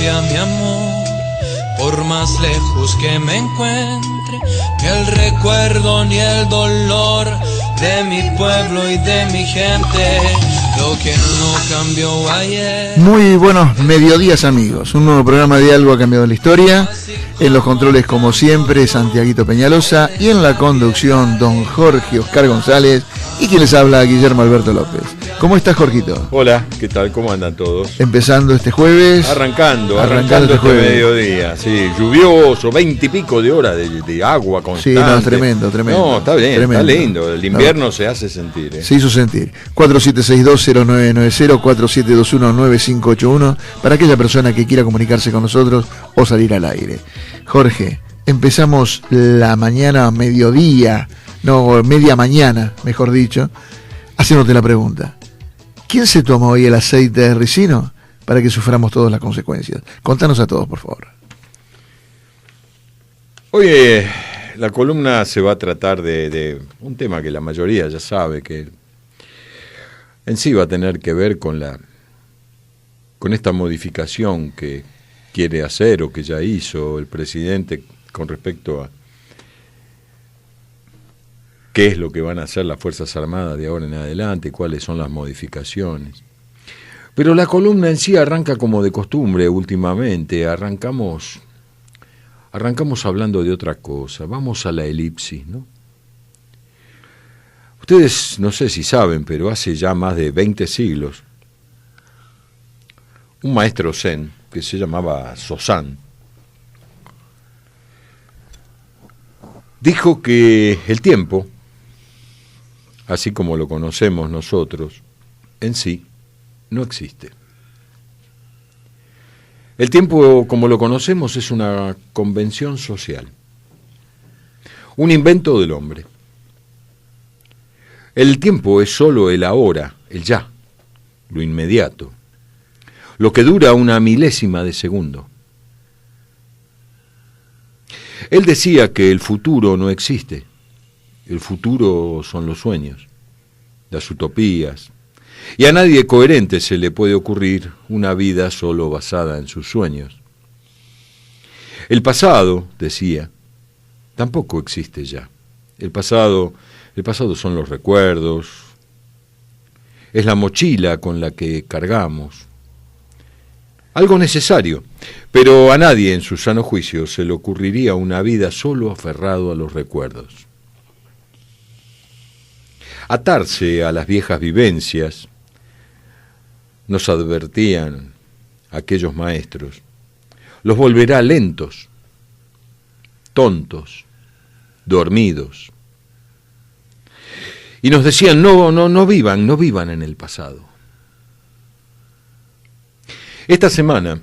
cambia mi amor, por más lejos que me encuentre, ni el recuerdo ni el dolor de mi pueblo y de mi gente, lo que no cambió ayer. Muy buenos mediodías, amigos. Un nuevo programa de Algo ha cambiado la historia. En los controles, como siempre, Santiaguito Peñalosa, y en la conducción, don Jorge Oscar González, y quien les habla, Guillermo Alberto López. ¿Cómo estás, Jorgito? Hola, ¿qué tal? ¿Cómo andan todos? Empezando este jueves. Arrancando este mediodía, sí, lluvioso, 20 y pico de horas de agua constante. Sí, no, tremendo. No, está bien, tremendo. Está lindo, el invierno se hace sentir. Se hizo sentir. 4762-0990, 4721-9581, para aquella persona que quiera comunicarse con nosotros o salir al aire. Jorge, empezamos la mañana, mediodía, no, media mañana, mejor dicho, haciéndote la pregunta. ¿Quién se tomó hoy el aceite de ricino para que suframos todas las consecuencias? Contanos a todos, por favor. Oye, la columna se va a tratar de un tema que la mayoría ya sabe, que en sí va a tener que ver con esta modificación que quiere hacer o que ya hizo el presidente con respecto a qué es lo que van a hacer las Fuerzas Armadas de ahora en adelante, cuáles son las modificaciones. Pero la columna en sí arranca como de costumbre últimamente, arrancamos hablando de otra cosa, vamos a la elipsis, ¿no? Ustedes no sé si saben, pero hace ya más de 20 siglos, un maestro zen que se llamaba Sozán, dijo que el tiempo, así como lo conocemos nosotros, en sí no existe. El tiempo, como lo conocemos, es una convención social, un invento del hombre. El tiempo es solo el ahora, el ya, lo inmediato, lo que dura una milésima de segundo. Él decía que el futuro no existe. El futuro son los sueños, las utopías, y a nadie coherente se le puede ocurrir una vida solo basada en sus sueños. El pasado, decía, tampoco existe ya. El pasado son los recuerdos, es la mochila con la que cargamos. Algo necesario, pero a nadie en su sano juicio se le ocurriría una vida solo aferrado a los recuerdos. Atarse a las viejas vivencias, nos advertían aquellos maestros, los volverá lentos, tontos, dormidos. Y nos decían, no vivan en el pasado. Esta semana,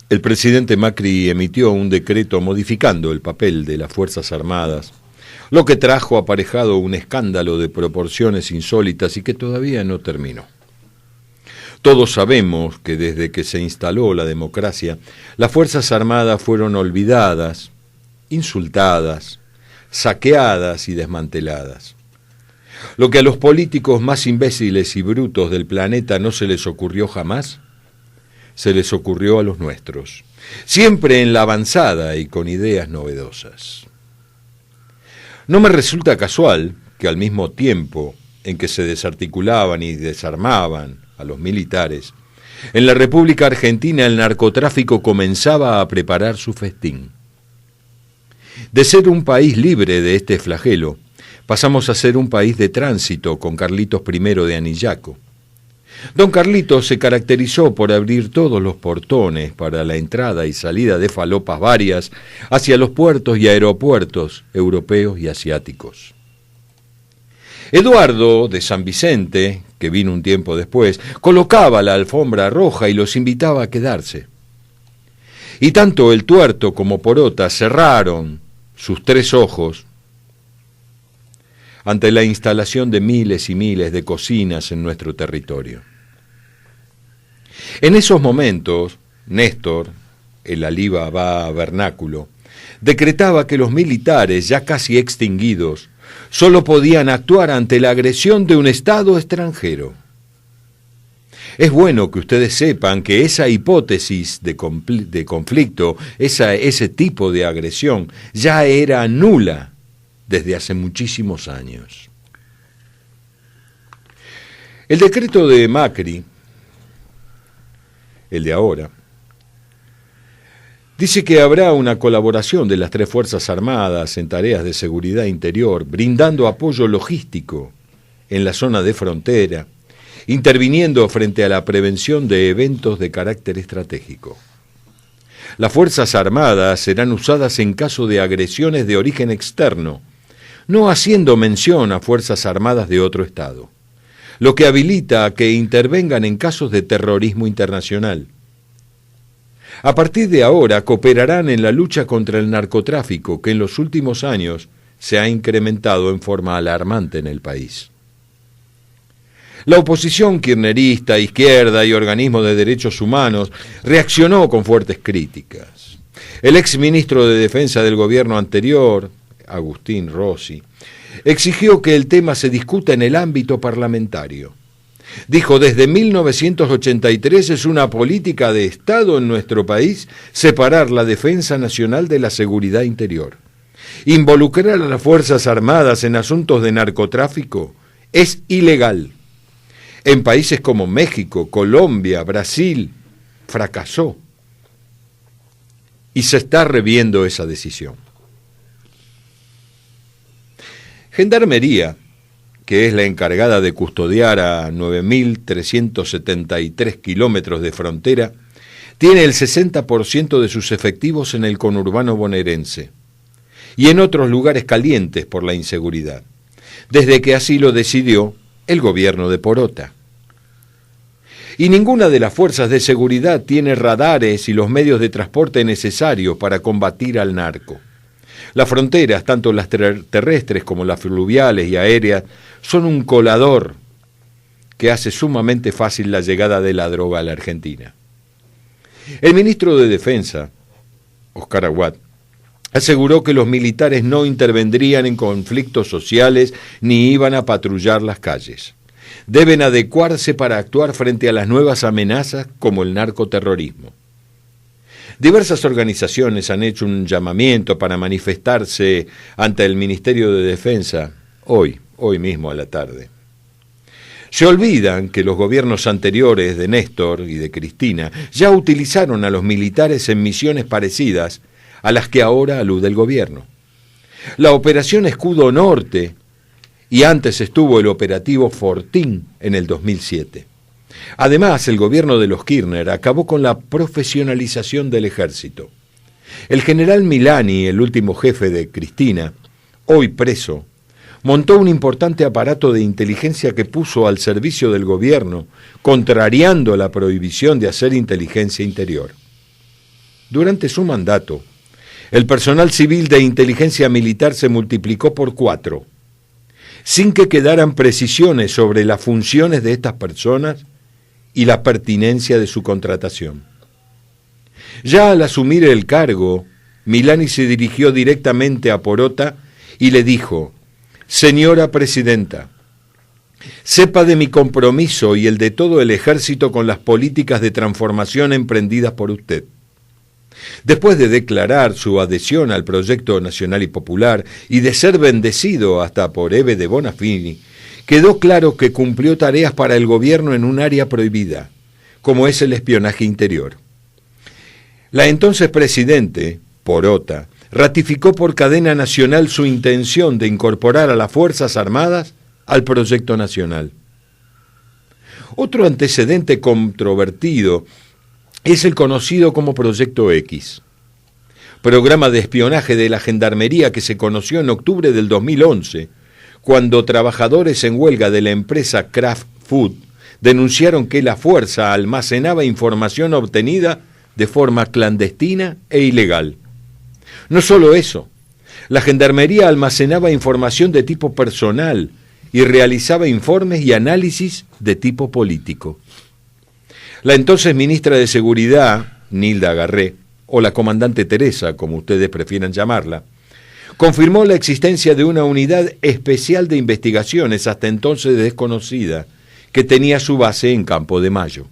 el presidente Macri emitió un decreto modificando el papel de las Fuerzas Armadas, lo que trajo aparejado un escándalo de proporciones insólitas y que todavía no terminó. Todos sabemos que desde que se instaló la democracia, las Fuerzas Armadas fueron olvidadas, insultadas, saqueadas y desmanteladas. Lo que a los políticos más imbéciles y brutos del planeta no se les ocurrió jamás, se les ocurrió a los nuestros, siempre en la avanzada y con ideas novedosas. No me resulta casual que al mismo tiempo en que se desarticulaban y desarmaban a los militares, en la República Argentina el narcotráfico comenzaba a preparar su festín. De ser un país libre de este flagelo, pasamos a ser un país de tránsito con Carlitos I de Anillaco. Don Carlitos se caracterizó por abrir todos los portones para la entrada y salida de falopas varias hacia los puertos y aeropuertos europeos y asiáticos. Eduardo de San Vicente, que vino un tiempo después, colocaba la alfombra roja y los invitaba a quedarse. Y tanto el tuerto como Porota cerraron sus tres ojos ante la instalación de miles y miles de cocinas en nuestro territorio. En esos momentos, Néstor, el Alibaba vernáculo, decretaba que los militares, ya casi extinguidos, solo podían actuar ante la agresión de un Estado extranjero. Es bueno que ustedes sepan que esa hipótesis de conflicto, ese tipo de agresión, ya era nula desde hace muchísimos años. El decreto de Macri, el de ahora, dice que habrá una colaboración de las 3 Fuerzas Armadas en tareas de seguridad interior, brindando apoyo logístico en la zona de frontera, interviniendo frente a la prevención de eventos de carácter estratégico. Las Fuerzas Armadas serán usadas en caso de agresiones de origen externo, no haciendo mención a Fuerzas Armadas de otro Estado, lo que habilita a que intervengan en casos de terrorismo internacional. A partir de ahora cooperarán en la lucha contra el narcotráfico, que en los últimos años se ha incrementado en forma alarmante en el país. La oposición kirchnerista, izquierda y organismos de derechos humanos reaccionó con fuertes críticas. El exministro de Defensa del gobierno anterior, Agustín Rossi, exigió que el tema se discuta en el ámbito parlamentario. Dijo, desde 1983 es una política de Estado en nuestro país separar la defensa nacional de la seguridad interior. Involucrar a las Fuerzas Armadas en asuntos de narcotráfico es ilegal. En países como México, Colombia, Brasil, fracasó. Y se está reviendo esa decisión. Gendarmería, que es la encargada de custodiar a 9.373 kilómetros de frontera, tiene el 60% de sus efectivos en el conurbano bonaerense y en otros lugares calientes por la inseguridad, desde que así lo decidió el gobierno de Porota. Y ninguna de las fuerzas de seguridad tiene radares y los medios de transporte necesarios para combatir al narco. Las fronteras, tanto las terrestres como las fluviales y aéreas, son un colador que hace sumamente fácil la llegada de la droga a la Argentina. El ministro de Defensa, Oscar Aguad, aseguró que los militares no intervendrían en conflictos sociales ni iban a patrullar las calles. Deben adecuarse para actuar frente a las nuevas amenazas como el narcoterrorismo. Diversas organizaciones han hecho un llamamiento para manifestarse ante el Ministerio de Defensa hoy mismo a la tarde. Se olvidan que los gobiernos anteriores de Néstor y de Cristina ya utilizaron a los militares en misiones parecidas a las que ahora alude el gobierno. La Operación Escudo Norte y antes estuvo el operativo Fortín en el 2007. Además, el gobierno de los Kirchner acabó con la profesionalización del ejército. El general Milani, el último jefe de Cristina, hoy preso, montó un importante aparato de inteligencia que puso al servicio del gobierno, contrariando la prohibición de hacer inteligencia interior. Durante su mandato, el personal civil de inteligencia militar se multiplicó por 4, sin que quedaran precisiones sobre las funciones de estas personas y la pertinencia de su contratación. Ya al asumir el cargo, Milani se dirigió directamente a Porota y le dijo: «Señora Presidenta, sepa de mi compromiso y el de todo el ejército con las políticas de transformación emprendidas por usted». Después de declarar su adhesión al proyecto nacional y popular y de ser bendecido hasta por Eve de Bonafini, quedó claro que cumplió tareas para el gobierno en un área prohibida, como es el espionaje interior. La entonces presidente, Porota, ratificó por cadena nacional su intención de incorporar a las Fuerzas Armadas al proyecto nacional. Otro antecedente controvertido es el conocido como Proyecto X, programa de espionaje de la Gendarmería que se conoció en octubre del 2011, cuando trabajadores en huelga de la empresa Kraft Food denunciaron que la fuerza almacenaba información obtenida de forma clandestina e ilegal. No solo eso, la Gendarmería almacenaba información de tipo personal y realizaba informes y análisis de tipo político. La entonces ministra de Seguridad, Nilda Garré, o la comandante Teresa, como ustedes prefieran llamarla, confirmó la existencia de una unidad especial de investigaciones hasta entonces desconocida, que tenía su base en Campo de Mayo.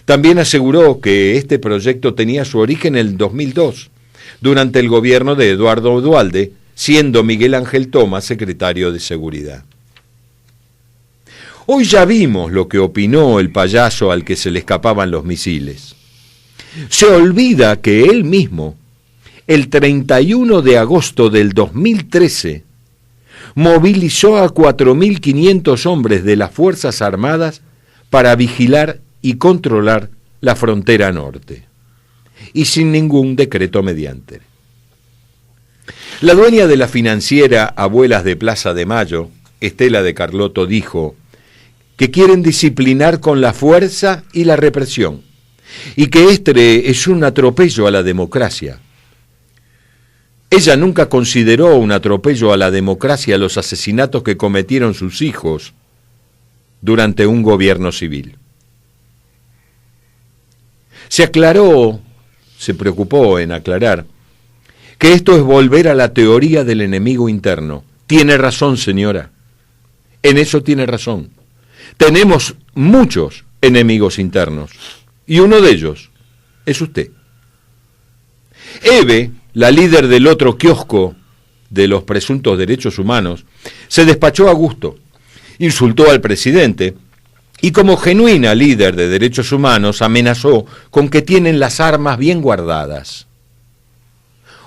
También aseguró que este proyecto tenía su origen en el 2002, durante el gobierno de Eduardo Duhalde, siendo Miguel Ángel Tomás secretario de Seguridad. Hoy ya vimos lo que opinó el payaso al que se le escapaban los misiles. Se olvida que él mismo, el 31 de agosto del 2013, movilizó a 4.500 hombres de las Fuerzas Armadas para vigilar y controlar la frontera norte, y sin ningún decreto mediante. La dueña de la financiera Abuelas de Plaza de Mayo, Estela de Carlotto, dijo que quieren disciplinar con la fuerza y la represión, y que este es un atropello a la democracia. Ella nunca consideró un atropello a la democracia los asesinatos que cometieron sus hijos durante un gobierno civil. Se preocupó en aclarar que esto es volver a la teoría del enemigo interno. Tiene razón, señora. En eso tiene razón. Tenemos muchos enemigos internos y uno de ellos es usted. Eve, la líder del otro kiosco de los presuntos derechos humanos, se despachó a gusto, insultó al presidente y como genuina líder de derechos humanos amenazó con que tienen las armas bien guardadas.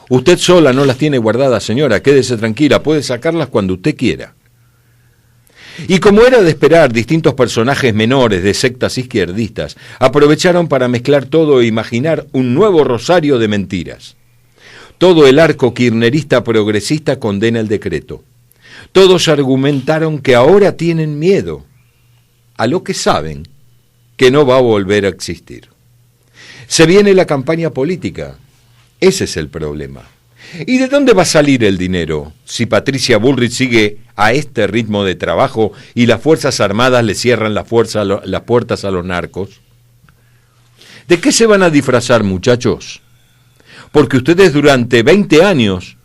Usted sola no las tiene guardadas, señora, quédese tranquila, puede sacarlas cuando usted quiera. Y como era de esperar, distintos personajes menores de sectas izquierdistas aprovecharon para mezclar todo e imaginar un nuevo rosario de mentiras. Todo el arco kirchnerista progresista condena el decreto. Todos argumentaron que ahora tienen miedo a lo que saben que no va a volver a existir. Se viene la campaña política. Ese es el problema. ¿Y de dónde va a salir el dinero si Patricia Bullrich sigue a este ritmo de trabajo y las Fuerzas Armadas le cierran las puertas a los narcos? ¿De qué se van a disfrazar, muchachos? Porque ustedes durante 20 años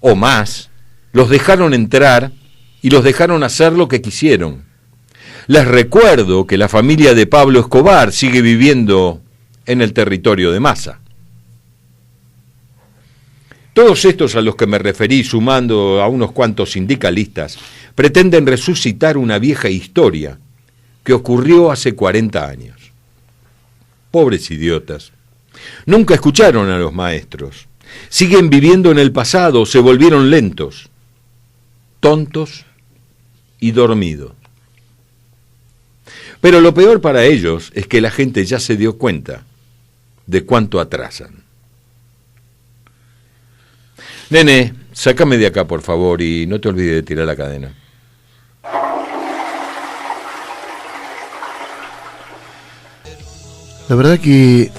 o más los dejaron entrar y los dejaron hacer lo que quisieron. Les recuerdo que la familia de Pablo Escobar sigue viviendo en el territorio de Massa. Todos estos a los que me referí, sumando a unos cuantos sindicalistas, pretenden resucitar una vieja historia que ocurrió hace 40 años. Pobres idiotas. Nunca escucharon a los maestros. Siguen viviendo en el pasado, se volvieron lentos, tontos y dormidos. Pero lo peor para ellos es que la gente ya se dio cuenta de cuánto atrasan. Nene, sácame de acá, por favor, y no te olvides de tirar la cadena. La verdad que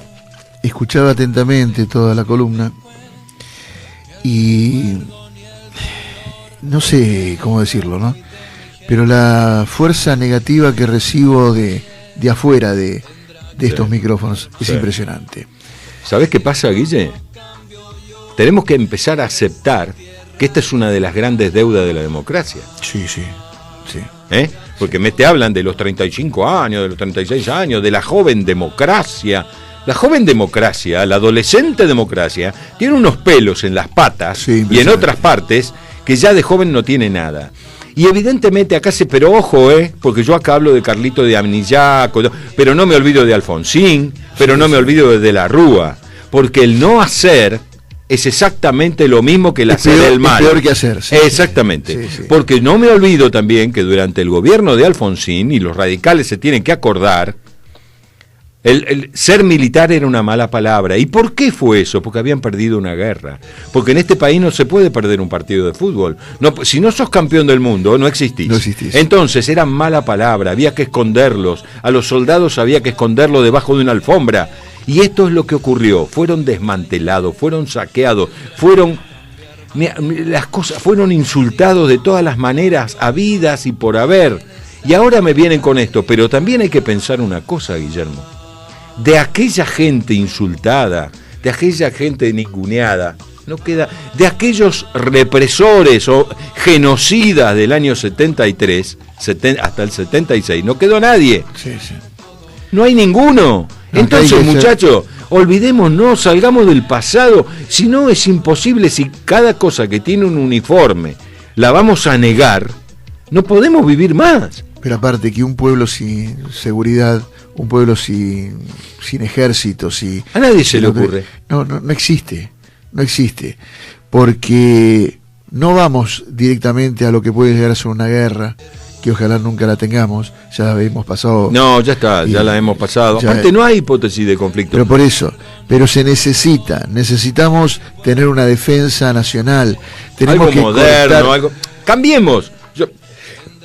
escuchaba atentamente toda la columna y no sé cómo decirlo, ¿no? Pero la fuerza negativa que recibo de afuera de estos micrófonos es impresionante. ¿Sabés qué pasa, Guille? Tenemos que empezar a aceptar que esta es una de las grandes deudas de la democracia. Sí. Porque te hablan de los 35 años, de los 36 años, de la joven democracia. La joven democracia, la adolescente democracia, tiene unos pelos en las patas y en otras partes que ya de joven no tiene nada. Y evidentemente acá pero ojo, porque yo acá hablo de Carlito de Amnillaco, pero no me olvido de Alfonsín, pero no me olvido de la Rúa, porque el no hacer es exactamente lo mismo que el hacer el mal. Es peor que hacer. Sí, exactamente. Sí. Porque no me olvido también que durante el gobierno de Alfonsín, y los radicales se tienen que acordar, el ser militar era una mala palabra. ¿Y por qué fue eso? Porque habían perdido una guerra. Porque en este país no se puede perder un partido de fútbol. No, si no sos campeón del mundo, no existís. No existís. Entonces era mala palabra, había que esconderlos. A los soldados había que esconderlos debajo de una alfombra. Y esto es lo que ocurrió. Fueron desmantelados, fueron saqueados, fueron insultados de todas las maneras habidas y por haber. Y ahora me vienen con esto. Pero también hay que pensar una cosa, Guillermo. De aquella gente insultada, de aquella gente ninguneada, no queda, de aquellos represores o genocidas del año 73 hasta el 76, no quedó nadie. Sí. No hay ninguno. No, Entonces, muchachos, olvidémonos, salgamos del pasado. Si no, es imposible. Si cada cosa que tiene un uniforme la vamos a negar, no podemos vivir más. Pero aparte que un pueblo sin seguridad, un pueblo sin ejército, a nadie se le ocurre. No existe. No existe. Porque no vamos directamente a lo que puede llegar a ser una guerra, que ojalá nunca la tengamos, ya hemos pasado. No, ya está, ya la hemos pasado. Aparte no hay hipótesis de conflicto. Pero por eso, se necesitamos tener una defensa nacional. Tenemos algo que moderno, algo. Cambiemos.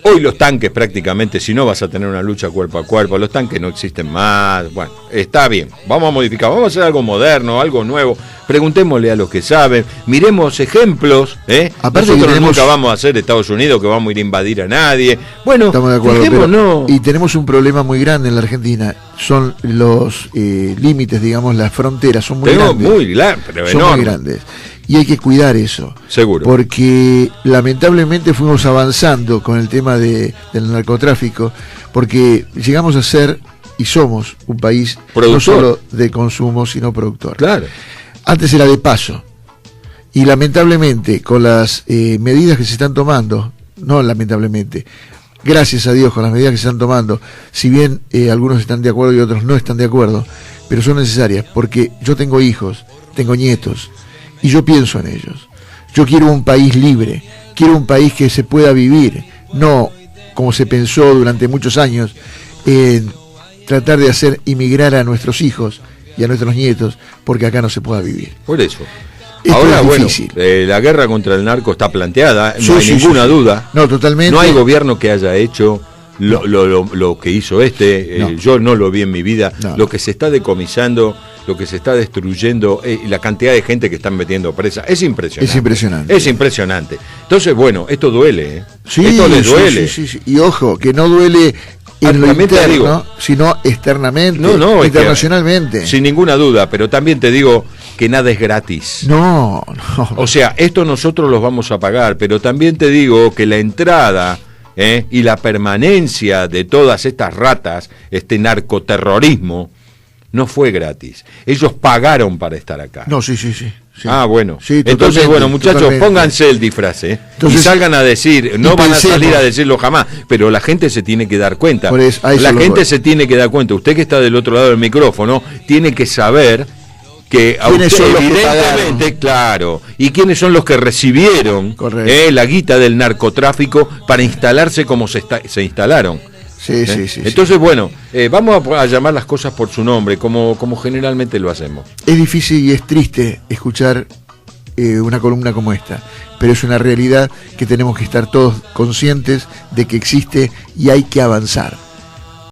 Hoy los tanques prácticamente, si no vas a tener una lucha cuerpo a cuerpo, los tanques no existen más. Bueno, está bien, vamos a modificar, vamos a hacer algo moderno, algo nuevo. Preguntémosle a los que saben, miremos ejemplos. Aparte nosotros nunca vamos a ser Estados Unidos, que vamos a ir a invadir a nadie. Bueno, estamos de acuerdo, y tenemos un problema muy grande en la Argentina. Son los límites, digamos, las fronteras son muy grandes. Son muy grandes. Y hay que cuidar eso. Seguro. Porque lamentablemente fuimos avanzando con el tema del narcotráfico, porque llegamos a ser y somos un país productor. No solo de consumo, sino productor. Claro. Antes era de paso. Y lamentablemente, con las medidas que se están tomando, no lamentablemente, gracias a Dios, con las medidas que se están tomando, si bien algunos están de acuerdo y otros no están de acuerdo, pero son necesarias, porque yo tengo hijos, tengo nietos, y yo pienso en ellos. Yo quiero un país libre, quiero un país que se pueda vivir, no como se pensó durante muchos años, en tratar de hacer emigrar a nuestros hijos y a nuestros nietos, porque acá no se pueda vivir. Por eso. Esto ahora, es bueno, difícil. La guerra contra el narco está planteada, no hay ninguna duda. No, totalmente. No hay gobierno que haya hecho lo que hizo yo no lo vi en mi vida, lo que se está decomisando, lo que se está destruyendo, la cantidad de gente que están metiendo presa, es impresionante. Es impresionante. Entonces, bueno, esto duele, esto les duele. Sí. Y ojo, que no duele en lo interno, sino externamente, internacionalmente. Sin ninguna duda, pero también te digo que nada es gratis. No. O sea, esto nosotros los vamos a pagar, pero también te digo que la entrada y la permanencia de todas estas ratas, este narcoterrorismo, no fue gratis. Ellos pagaron para estar acá. No, sí. Ah, bueno. Sí, entonces, bueno, muchachos, pónganse el disfraz, y salgan a decir, no van a salir a decirlo jamás, pero la gente se tiene que dar cuenta. La gente se tiene que dar cuenta. Usted que está del otro lado del micrófono, tiene que saber que a usted, evidentemente, claro, y quiénes son los que recibieron la guita del narcotráfico para instalarse como se instalaron. Sí. Entonces, bueno, vamos a llamar las cosas por su nombre, como generalmente lo hacemos. Es difícil y es triste escuchar una columna como esta, pero es una realidad que tenemos que estar todos conscientes de que existe y hay que avanzar.